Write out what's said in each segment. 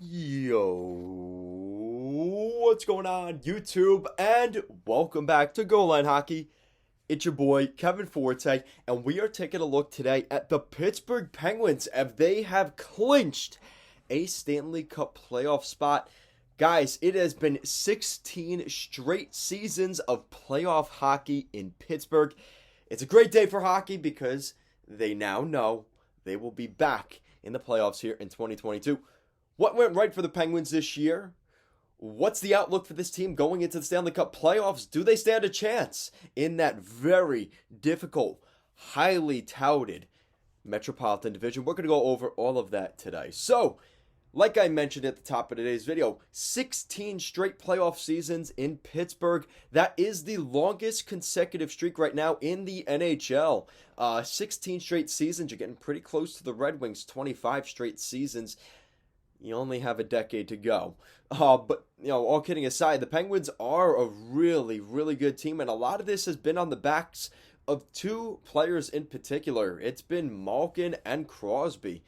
Yo, what's going on, YouTube? And welcome back to Goal Line Hockey. It's your boy, Kevin Forte, and we are taking a look today at the Pittsburgh Penguins as they have clinched a Stanley Cup playoff spot. Guys, it has been 16 straight seasons of playoff hockey in Pittsburgh. It's a great day for hockey because they now know they will be back in the playoffs here in 2022. What went right for the Penguins this year? What's the outlook for this team going into the Stanley Cup playoffs? Do they stand a chance in that very difficult, highly touted Metropolitan Division? We're going to go over all of that today. So, like I mentioned at the top of today's video, 16 straight playoff seasons in Pittsburgh. That is the longest consecutive streak right now in the NHL. 16 straight seasons. You're getting pretty close to the Red Wings, 25 straight seasons. You only have a decade to go. But, all kidding aside, the Penguins are a really, really good team. And a lot of this has been on the backs of two players in particular. It's been Malkin and Crosby.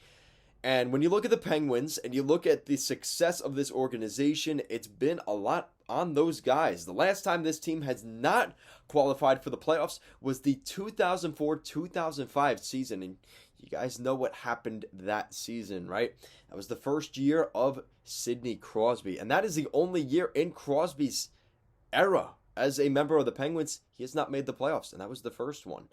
And when you look at the Penguins and you look at the success of this organization, it's been a lot on those guys. The last time this team has not qualified for the playoffs was the 2004-2005 season. And you guys know what happened that season, right? That was the first year of Sidney Crosby. And that is the only year in Crosby's era as a member of the Penguins he has not made the playoffs. And that was the first one.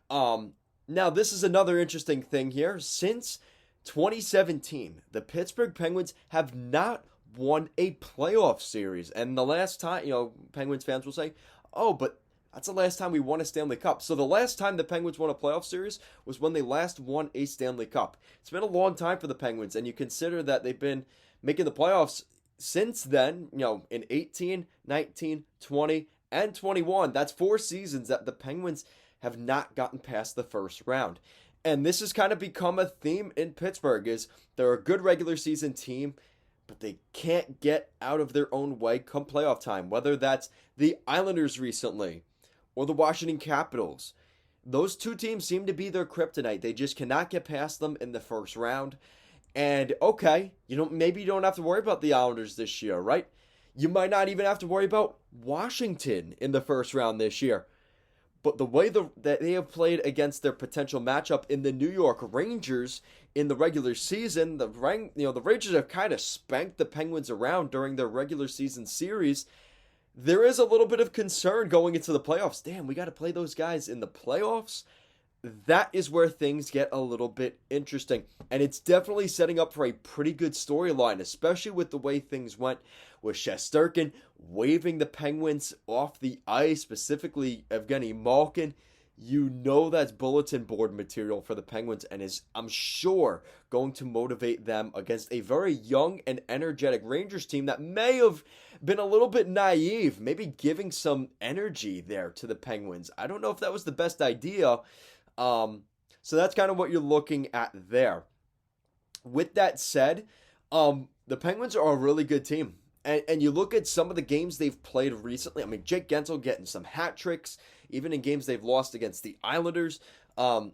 Now, this is another interesting thing here. Since 2017, the Pittsburgh Penguins have not won a playoff series. And the last time, Penguins fans will say, oh, but that's the last time we won a Stanley Cup. So the last time the Penguins won a playoff series was when they last won a Stanley Cup. It's been a long time for the Penguins, and you consider that they've been making the playoffs since then, in 18, 19, 20, and 21. That's 4 seasons that the Penguins have not gotten past the first round. And this has kind of become a theme in Pittsburgh, is they're a good regular season team, but they can't get out of their own way come playoff time, whether that's the Islanders recently or the Washington Capitals. Those two teams seem to be their kryptonite. They just cannot get past them in the first round. And okay, maybe you don't have to worry about the Islanders this year, right? You might not even have to worry about Washington in the first round this year. But the way that they have played against their potential matchup in the New York Rangers in the regular season, the Rangers have kind of spanked the Penguins around during their regular season series. There is a little bit of concern going into the playoffs. Damn, we got to play those guys in the playoffs. That is where things get a little bit interesting. And it's definitely setting up for a pretty good storyline, especially with the way things went with Shesterkin waving the Penguins off the ice, specifically Evgeny Malkin. That's bulletin board material for the Penguins and is, I'm sure, going to motivate them against a very young and energetic Rangers team that may have been a little bit naive, maybe giving some energy there to the Penguins. I don't know if that was the best idea. So that's kind of what you're looking at there. With that said, the Penguins are a really good team. And you look at some of the games they've played recently. I mean, Jake Gensel getting some hat tricks, even in games they've lost against the Islanders.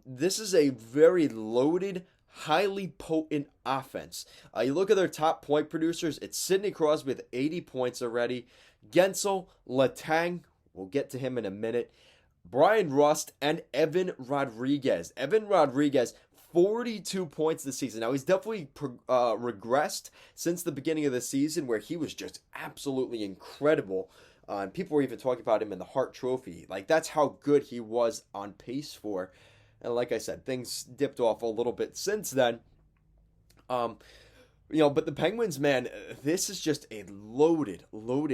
This is a very loaded, highly potent offense. You look at their top point producers. It's Sidney Crosby with 80 points already. Gensel, Letang, we'll get to him in a minute. Brian Rust, and Evan Rodriguez. Evan Rodriguez, 42 points this season. Now, he's definitely regressed since the beginning of the season, where he was just absolutely incredible. And people were even talking about him in the Hart Trophy. That's how good he was on pace for. And like I said, things dipped off a little bit since then. But the Penguins, man, this is just a loaded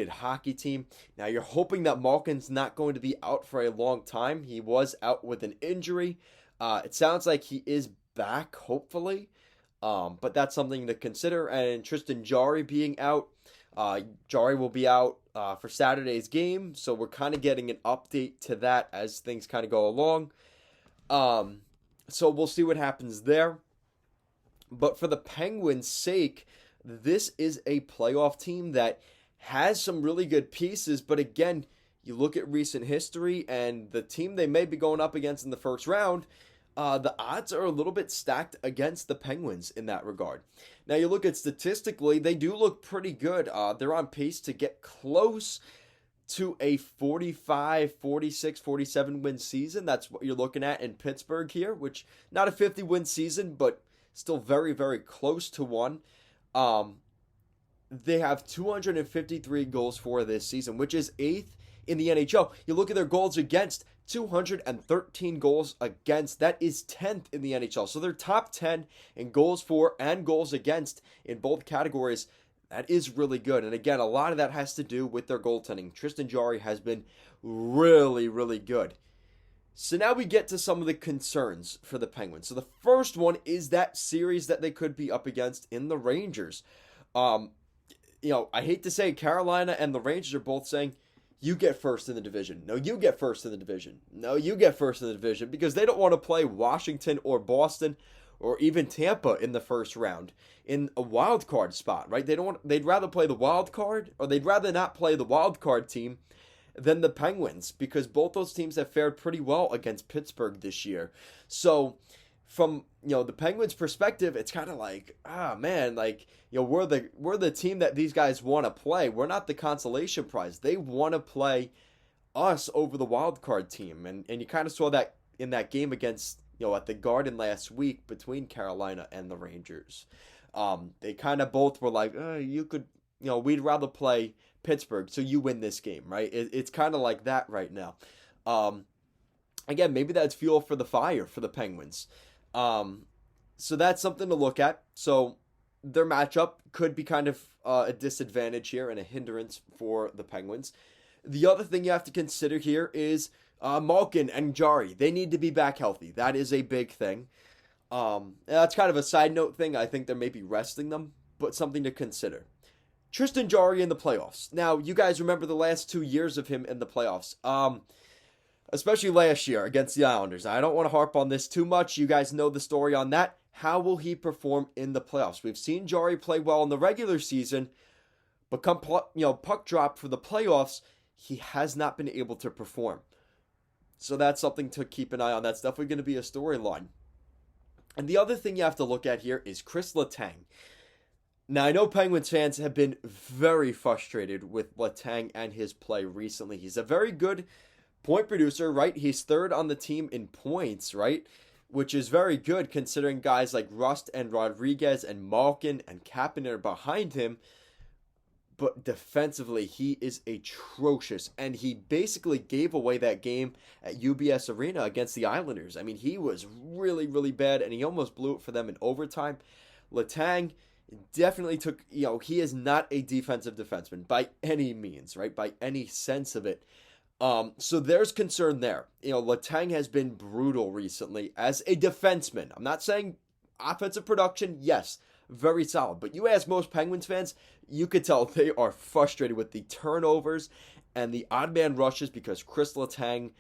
hockey team. Now, you're hoping that Malkin's not going to be out for a long time. He was out with an injury. It sounds like he is back, hopefully. But that's something to consider. And Tristan Jarry being out. Jarry will be out for Saturday's game. So we're kind of getting an update to that as things kind of go along. So we'll see what happens there. But for the Penguins' sake, this is a playoff team that has some really good pieces. But again, you look at recent history and the team they may be going up against in the first round, the odds are a little bit stacked against the Penguins in that regard. Now, you look at statistically, they do look pretty good. They're on pace to get close to a 45, 46, 47 win season. That's what you're looking at in Pittsburgh here, which not a 50 win season, but still very, very close to one. They have 253 goals for this season, which is 8th in the NHL. You look at their goals against, 213 goals against. That is 10th in the NHL. So they're top 10 in goals for and goals against in both categories. That is really good. And again, a lot of that has to do with their goaltending. Tristan Jarry has been really, really good. So now we get to some of the concerns for the Penguins. So the first one is that series that they could be up against in the Rangers. I hate to say Carolina and the Rangers are both saying, you get first in the division. No, you get first in the division. No, you get first in the division, because they don't want to play Washington or Boston or even Tampa in the first round in a wild card spot, right? They'd rather play the wild card, or they'd rather not play the wild card team than the Penguins, because both those teams have fared pretty well against Pittsburgh this year. So from the Penguins' perspective, it's kind of like, we're the team that these guys want to play. We're not the consolation prize. They want to play us over the wild card team, and you kind of saw that in that game against at the Garden last week between Carolina and the Rangers. They kind of both were like, we'd rather play Pittsburgh, so you win this game, right? It's kind of like that right now. Again, maybe that's fuel for the fire for the Penguins. So that's something to look at. So their matchup could be kind of a disadvantage here and a hindrance for the Penguins. The other thing you have to consider here is Malkin and Jarry. They need to be back healthy. That is a big thing. That's kind of a side note thing. I think they're maybe resting them, but something to consider. Tristan Jarry in the playoffs. Now, you guys remember the last 2 years of him in the playoffs. Especially last year against the Islanders. I don't want to harp on this too much. You guys know the story on that. How will he perform in the playoffs? We've seen Jarry play well in the regular season, but come puck drop for the playoffs, he has not been able to perform. So that's something to keep an eye on. That's definitely going to be a storyline. And the other thing you have to look at here is Chris Letang. Now, I know Penguins fans have been very frustrated with Letang and his play recently. He's a very good point producer, right? He's third on the team in points, right? Which is very good considering guys like Rust and Rodriguez and Malkin and Kapanen are behind him. But defensively, he is atrocious. And he basically gave away that game at UBS Arena against the Islanders. I mean, he was really, really bad, and he almost blew it for them in overtime. Letang definitely took, he is not a defensive defenseman by any means, right? By any sense of it. So there's concern there. Letang has been brutal recently as a defenseman. I'm not saying offensive production, yes, very solid. But you ask most Penguins fans, you could tell they are frustrated with the turnovers and the odd man rushes because Chris Letang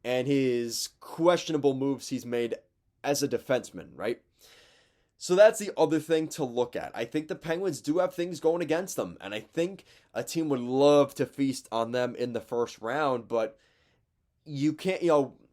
and his questionable moves he's made as a defenseman, right? So that's the other thing to look at. I think the Penguins do have things going against them, and I think a team would love to feast on them in the first round, but you can't,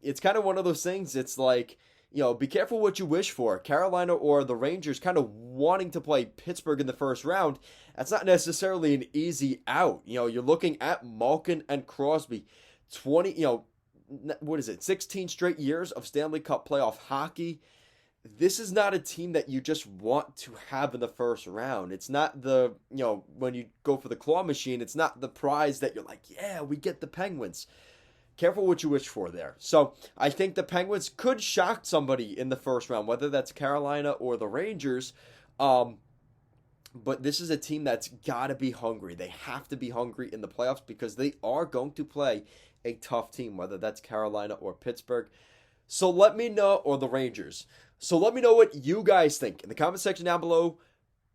it's kind of one of those things. It's like, be careful what you wish for. Carolina or the Rangers kind of wanting to play Pittsburgh in the first round, that's not necessarily an easy out. You're looking at Malkin and Crosby, 16 straight years of Stanley Cup playoff hockey. This is not a team that you just want to have in the first round. It's not the, when you go for the claw machine, it's not the prize that you're like, yeah, we get the Penguins. Careful what you wish for there. So I think the Penguins could shock somebody in the first round, whether that's Carolina or the Rangers. But this is a team that's got to be hungry. They have to be hungry in the playoffs because they are going to play a tough team, whether that's Carolina or Pittsburgh. So let me know, or the Rangers. So let me know what you guys think in the comment section down below.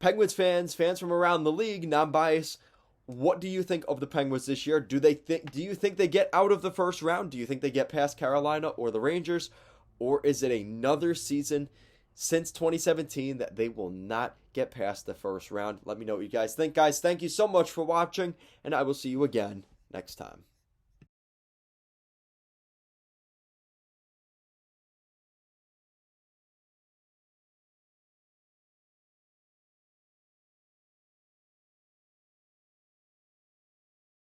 Penguins fans from around the league, non-biased, what do you think of the Penguins this year? Do you think they get out of the first round? Do you think they get past Carolina or the Rangers? Or is it another season since 2017 that they will not get past the first round? Let me know what you guys think, guys. Thank you so much for watching, and I will see you again next time.